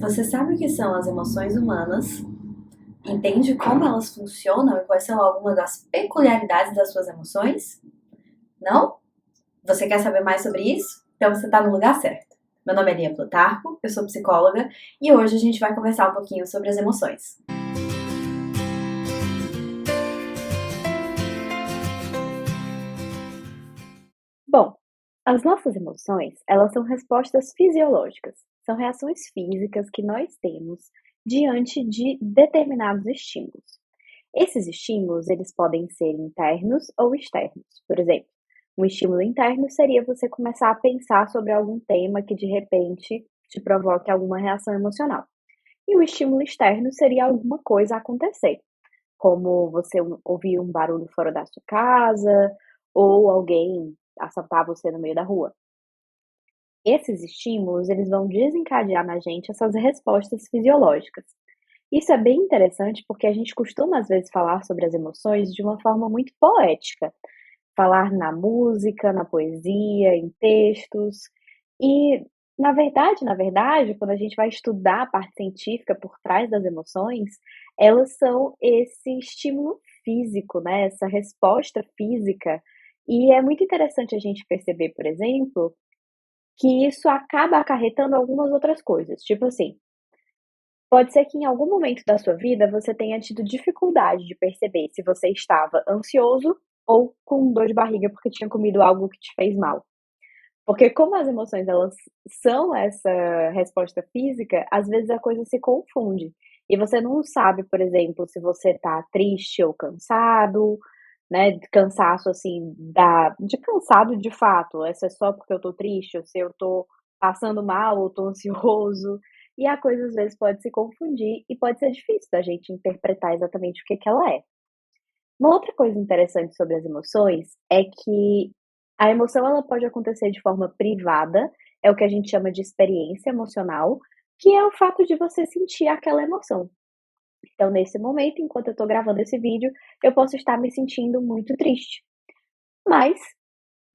Você sabe o que são as emoções humanas? Entende como elas funcionam e quais são algumas das peculiaridades das suas emoções? Não? Você quer saber mais sobre isso? Então você está no lugar certo. Meu nome é Lia Plutarco, eu sou psicóloga e hoje a gente vai conversar um pouquinho sobre as emoções. Bom, as nossas emoções, elas são respostas fisiológicas. São reações físicas que nós temos diante de determinados estímulos. Esses estímulos, eles podem ser internos ou externos. Por exemplo, um estímulo interno seria você começar a pensar sobre algum tema que de repente te provoque alguma reação emocional. E o estímulo externo seria alguma coisa acontecer, como você ouvir um barulho fora da sua casa ou alguém assaltar você no meio da rua. Esses estímulos, eles vão desencadear na gente essas respostas fisiológicas. Isso é bem interessante porque a gente costuma às vezes falar sobre as emoções de uma forma muito poética, falar na música, na poesia, em textos. E na verdade, quando a gente vai estudar a parte científica por trás das emoções, elas são esse estímulo físico, né? Essa resposta física. E é muito interessante a gente perceber, por exemplo, que isso acaba acarretando algumas outras coisas. Tipo assim, pode ser que em algum momento da sua vida você tenha tido dificuldade de perceber se você estava ansioso ou com dor de barriga porque tinha comido algo que te fez mal. Porque como as emoções elas são essa resposta física, às vezes a coisa se confunde. E você não sabe, por exemplo, se você tá triste ou cansado, né, cansaço assim da de cansado de fato, se é só porque eu tô triste ou se eu tô passando mal ou tô ansioso, e a coisa às vezes pode se confundir e pode ser difícil da gente interpretar exatamente o que que ela é. Uma outra coisa interessante sobre as emoções é que a emoção ela pode acontecer de forma privada, é o que a gente chama de experiência emocional, que é o fato de você sentir aquela emoção. Então, nesse momento, enquanto eu estou gravando esse vídeo, eu posso estar me sentindo muito triste, mas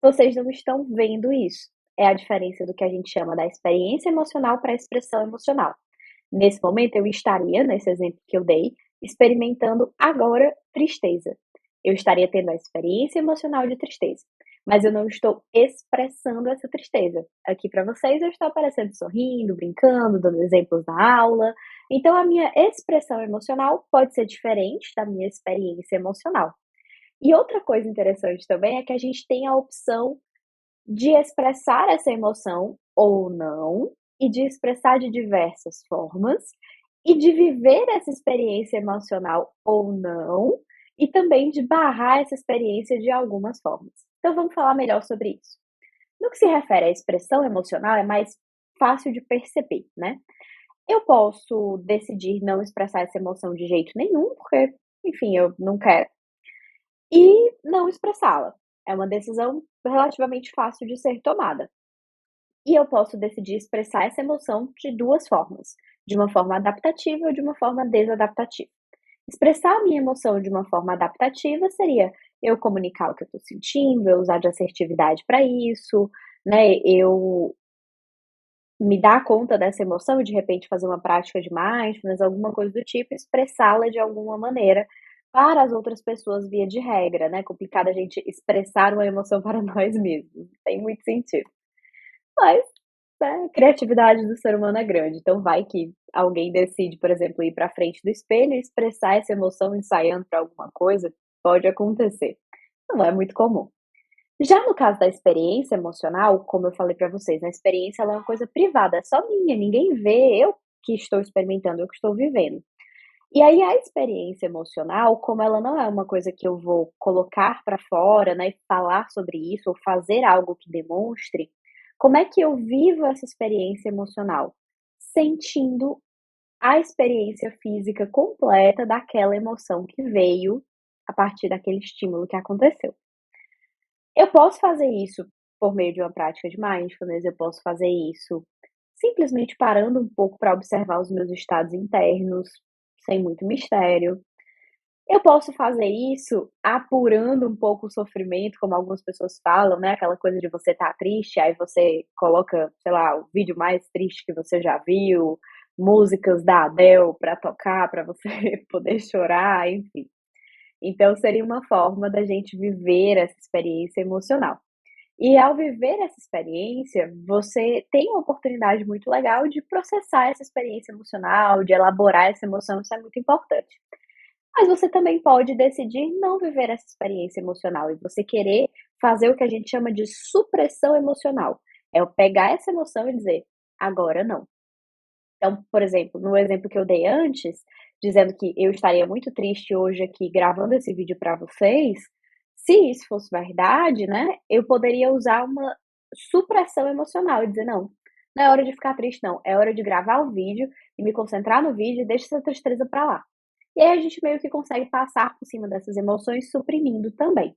vocês não estão vendo isso. É a diferença do que a gente chama da experiência emocional para a expressão emocional. Nesse momento, eu estaria, nesse exemplo que eu dei, experimentando agora tristeza. Eu estaria tendo a experiência emocional de tristeza, mas eu não estou expressando essa tristeza. Aqui para vocês, eu estou aparecendo sorrindo, brincando, dando exemplos na aula. Então, a minha expressão emocional pode ser diferente da minha experiência emocional. E outra coisa interessante também é que a gente tem a opção de expressar essa emoção ou não, e de expressar de diversas formas, e de viver essa experiência emocional ou não, e também de barrar essa experiência de algumas formas. Então vamos falar melhor sobre isso. No que se refere à expressão emocional, é mais fácil de perceber, né? Eu posso decidir não expressar essa emoção de jeito nenhum, porque, enfim, eu não quero, e não expressá-la. É uma decisão relativamente fácil de ser tomada. E eu posso decidir expressar essa emoção de 2 formas, de uma forma adaptativa ou de uma forma desadaptativa. Expressar a minha emoção de uma forma adaptativa seria eu comunicar o que eu estou sentindo, eu usar de assertividade para isso, né, eu me dar conta dessa emoção e de repente fazer uma prática de mindfulness, alguma coisa do tipo, expressá-la de alguma maneira para as outras pessoas via de regra, né, complicado a gente expressar uma emoção para nós mesmos, não tem muito sentido. Mas, né, a criatividade do ser humano é grande, então vai que alguém decide, por exemplo, ir para frente do espelho e expressar essa emoção ensaiando para alguma coisa, pode acontecer. Não é muito comum. Já no caso da experiência emocional, como eu falei para vocês, a experiência ela é uma coisa privada, é só minha, ninguém vê, eu que estou experimentando, eu que estou vivendo. E aí a experiência emocional, como ela não é uma coisa que eu vou colocar para fora, né, e falar sobre isso ou fazer algo que demonstre, como é que eu vivo essa experiência emocional? Sentindo a experiência física completa daquela emoção que veio a partir daquele estímulo que aconteceu. Eu posso fazer isso por meio de uma prática de mindfulness, eu posso fazer isso simplesmente parando um pouco para observar os meus estados internos, sem muito mistério. Eu posso fazer isso apurando um pouco o sofrimento, como algumas pessoas falam, né, aquela coisa de você estar triste, aí você coloca, sei lá, o vídeo mais triste que você já viu, músicas da Adele para tocar, para você poder chorar, enfim. Então seria uma forma da gente viver essa experiência emocional. E ao viver essa experiência, você tem uma oportunidade muito legal de processar essa experiência emocional, de elaborar essa emoção, isso é muito importante. Mas você também pode decidir não viver essa experiência emocional e você querer fazer o que a gente chama de supressão emocional. É eu pegar essa emoção e dizer: "Agora não". Então, por exemplo, no exemplo que eu dei antes, dizendo que eu estaria muito triste hoje aqui gravando esse vídeo para vocês, se isso fosse verdade, né, eu poderia usar uma supressão emocional e dizer: "Não, não é hora de ficar triste não, é hora de gravar o vídeo e me concentrar no vídeo e deixa essa tristeza para lá". E aí a gente meio que consegue passar por cima dessas emoções suprimindo também.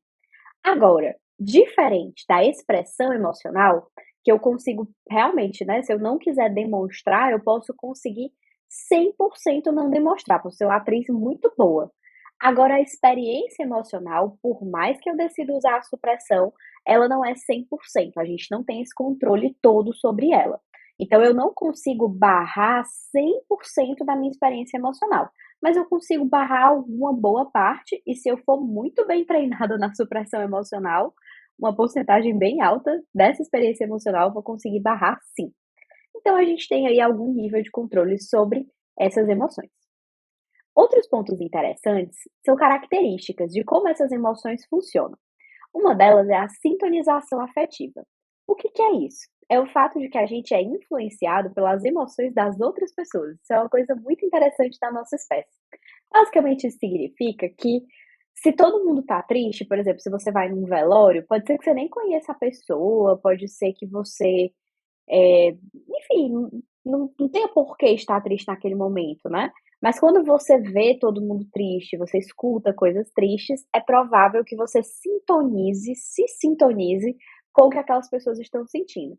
Agora, diferente da expressão emocional, que eu consigo realmente, né, se eu não quiser demonstrar, eu posso conseguir 100% não demonstrar, posso ser uma atriz muito boa. Agora a experiência emocional, por mais que eu decida usar a supressão, ela não é 100%, a gente não tem esse controle todo sobre ela. Então eu não consigo barrar 100% da minha experiência emocional, mas eu consigo barrar alguma boa parte, e se eu for muito bem treinada na supressão emocional, uma porcentagem bem alta dessa experiência emocional eu vou conseguir barrar sim. Então a gente tem aí algum nível de controle sobre essas emoções. Outros pontos interessantes são características de como essas emoções funcionam. Uma delas é a sintonização afetiva. O que é isso? É o fato de que a gente é influenciado pelas emoções das outras pessoas. Isso é uma coisa muito interessante da nossa espécie. Basicamente, isso significa que se todo mundo tá triste, por exemplo, se você vai num velório, pode ser que você nem conheça a pessoa, pode ser que você, enfim, não tenha por que estar triste naquele momento, né. Mas quando você vê todo mundo triste, você escuta coisas tristes, é provável que você se sintonize com o que aquelas pessoas estão sentindo.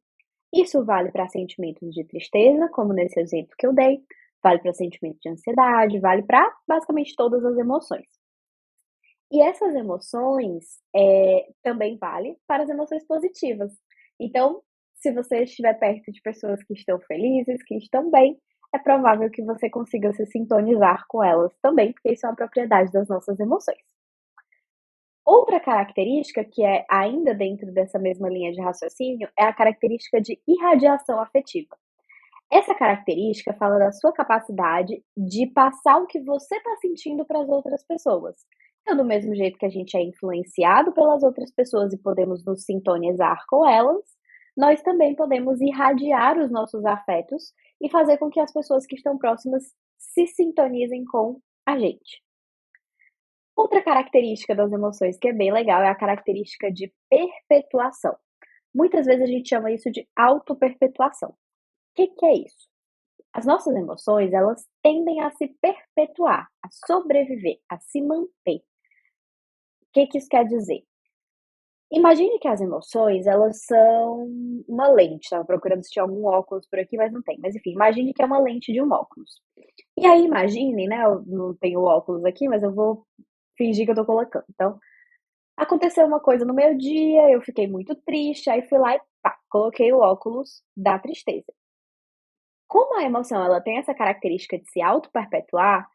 Isso vale para sentimentos de tristeza, como nesse exemplo que eu dei, vale para sentimento de ansiedade, vale para basicamente todas as emoções. E essas emoções, também vale para as emoções positivas. Então, se você estiver perto de pessoas que estão felizes, que estão bem, é provável que você consiga se sintonizar com elas também, porque isso é uma propriedade das nossas emoções. Outra característica, que é ainda dentro dessa mesma linha de raciocínio, é a característica de irradiação afetiva. Essa característica fala da sua capacidade de passar o que você está sentindo para as outras pessoas. Então, do mesmo jeito que a gente é influenciado pelas outras pessoas e podemos nos sintonizar com elas, nós também podemos irradiar os nossos afetos e fazer com que as pessoas que estão próximas se sintonizem com a gente. Outra característica das emoções que é bem legal é a característica de perpetuação. Muitas vezes a gente chama isso de autoperpetuação. O que é isso? As nossas emoções, elas tendem a se perpetuar, a sobreviver, a se manter. O que isso quer dizer? Imagine que as emoções, elas são uma lente. Estava procurando se tinha algum óculos por aqui, mas não tem. Mas enfim, imagine que é uma lente de um óculos. E aí imagine, né, eu não tenho óculos aqui, mas eu vou fingir que eu tô colocando. Então, aconteceu uma coisa no meu dia, eu fiquei muito triste, aí fui lá e pá, coloquei o óculos da tristeza. Como a emoção ela tem essa característica de se auto-perpetuar,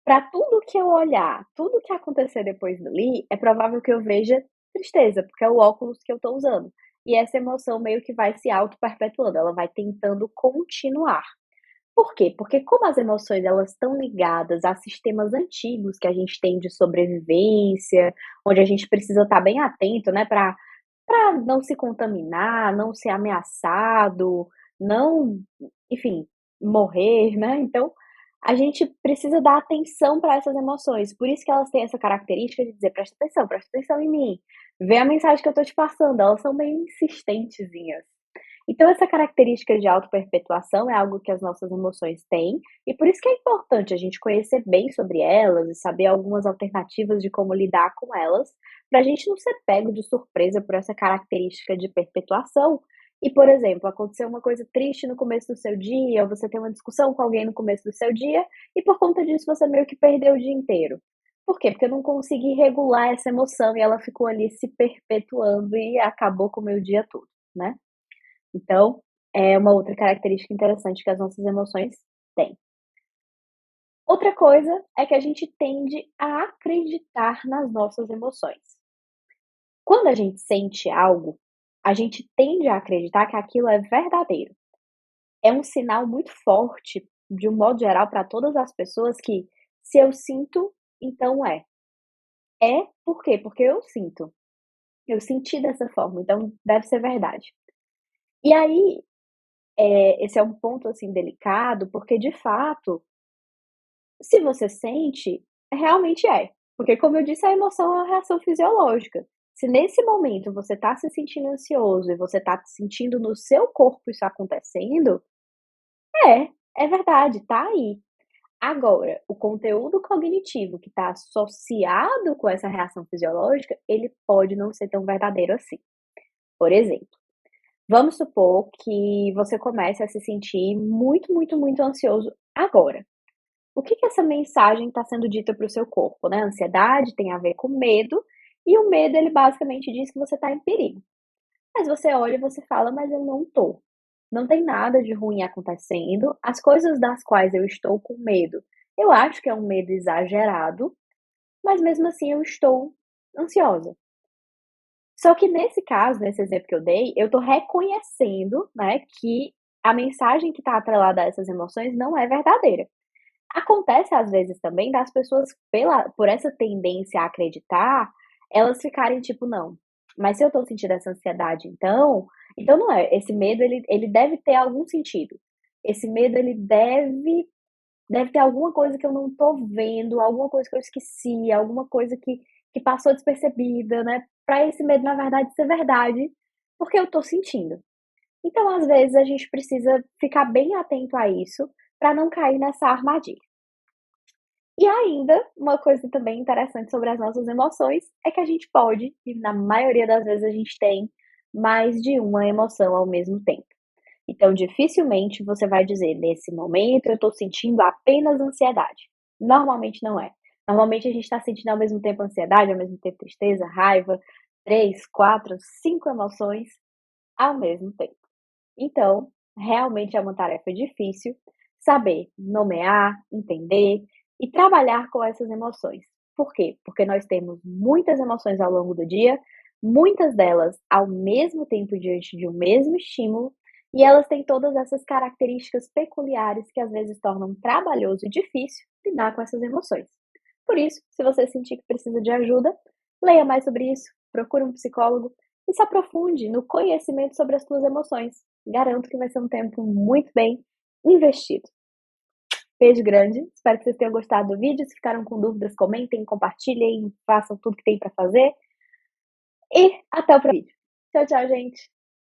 para tudo que eu olhar, tudo que acontecer depois dali, é provável que eu veja tristeza, porque é o óculos que eu estou usando. E essa emoção meio que vai se auto-perpetuando, ela vai tentando continuar. Por quê? Porque como as emoções elas estão ligadas a sistemas antigos que a gente tem de sobrevivência, onde a gente precisa estar bem atento, né, para não se contaminar, não ser ameaçado, não, enfim, morrer, né. Então, a gente precisa dar atenção para essas emoções, por isso que elas têm essa característica de dizer: presta atenção em mim, vê a mensagem que eu estou te passando", elas são meio insistentezinhas. Então essa característica de autoperpetuação é algo que as nossas emoções têm, e por isso que é importante a gente conhecer bem sobre elas e saber algumas alternativas de como lidar com elas, para a gente não ser pego de surpresa por essa característica de perpetuação. E, por exemplo, aconteceu uma coisa triste no começo do seu dia, ou você tem uma discussão com alguém no começo do seu dia, e por conta disso você meio que perdeu o dia inteiro. Por quê? Porque eu não consegui regular essa emoção e ela ficou ali se perpetuando e acabou com o meu dia todo, né? Então, é uma outra característica interessante que as nossas emoções Tem. Outra coisa é que a gente tende a acreditar nas nossas emoções. Quando a gente sente algo, a gente tende a acreditar que aquilo é verdadeiro. É um sinal muito forte, de um modo geral, para todas as pessoas que se eu sinto, então é. É por quê? Porque eu sinto. Eu senti dessa forma, então deve ser verdade. E aí, esse é um ponto, assim, delicado, porque de fato, se você sente, realmente é. Porque como eu disse, a emoção é uma reação fisiológica. Se nesse momento você está se sentindo ansioso e você está sentindo no seu corpo isso acontecendo, é verdade, tá aí. Agora, o conteúdo cognitivo que está associado com essa reação fisiológica, ele pode não ser tão verdadeiro assim. Por exemplo, vamos supor que você comece a se sentir muito, muito, muito ansioso agora. O que que essa mensagem está sendo dita para o seu corpo, né? A ansiedade tem a ver com medo, e o medo ele basicamente diz que você está em perigo. Mas você olha e você fala: "Mas eu não tô. Não tem nada de ruim acontecendo, as coisas das quais eu estou com medo, eu acho que é um medo exagerado, mas mesmo assim eu estou ansiosa". Só que nesse caso, nesse exemplo que eu dei, eu tô reconhecendo, né, que a mensagem que está atrelada a essas emoções não é verdadeira. Acontece às vezes também das pessoas por essa tendência a acreditar, elas ficarem tipo: "Não, mas se eu tô sentindo essa ansiedade então não é, esse medo ele deve ter algum sentido. Esse medo ele deve ter alguma coisa que eu não tô vendo, alguma coisa que eu esqueci, alguma coisa que passou despercebida, né, pra esse medo na verdade ser verdade, porque eu tô sentindo". Então às vezes a gente precisa ficar bem atento a isso, pra não cair nessa armadilha. E ainda, uma coisa também interessante sobre as nossas emoções é que a gente pode, e na maioria das vezes a gente tem, mais de uma emoção ao mesmo tempo. Então, dificilmente você vai dizer: "Nesse momento eu estou sentindo apenas ansiedade". Normalmente não é. Normalmente a gente está sentindo ao mesmo tempo ansiedade, ao mesmo tempo tristeza, raiva, 3, 4, 5 emoções ao mesmo tempo. Então, realmente é uma tarefa difícil saber nomear, entender e trabalhar com essas emoções. Por quê? Porque nós temos muitas emoções ao longo do dia, muitas delas ao mesmo tempo diante de um mesmo estímulo, e elas têm todas essas características peculiares que às vezes tornam trabalhoso e difícil lidar com essas emoções. Por isso, se você sentir que precisa de ajuda, leia mais sobre isso, procure um psicólogo e se aprofunde no conhecimento sobre as suas emoções. Garanto que vai ser um tempo muito bem investido. Beijo grande, espero que vocês tenham gostado do vídeo. Se ficaram com dúvidas, comentem, compartilhem, façam tudo que tem para fazer. E até o próximo vídeo. Tchau, tchau, gente!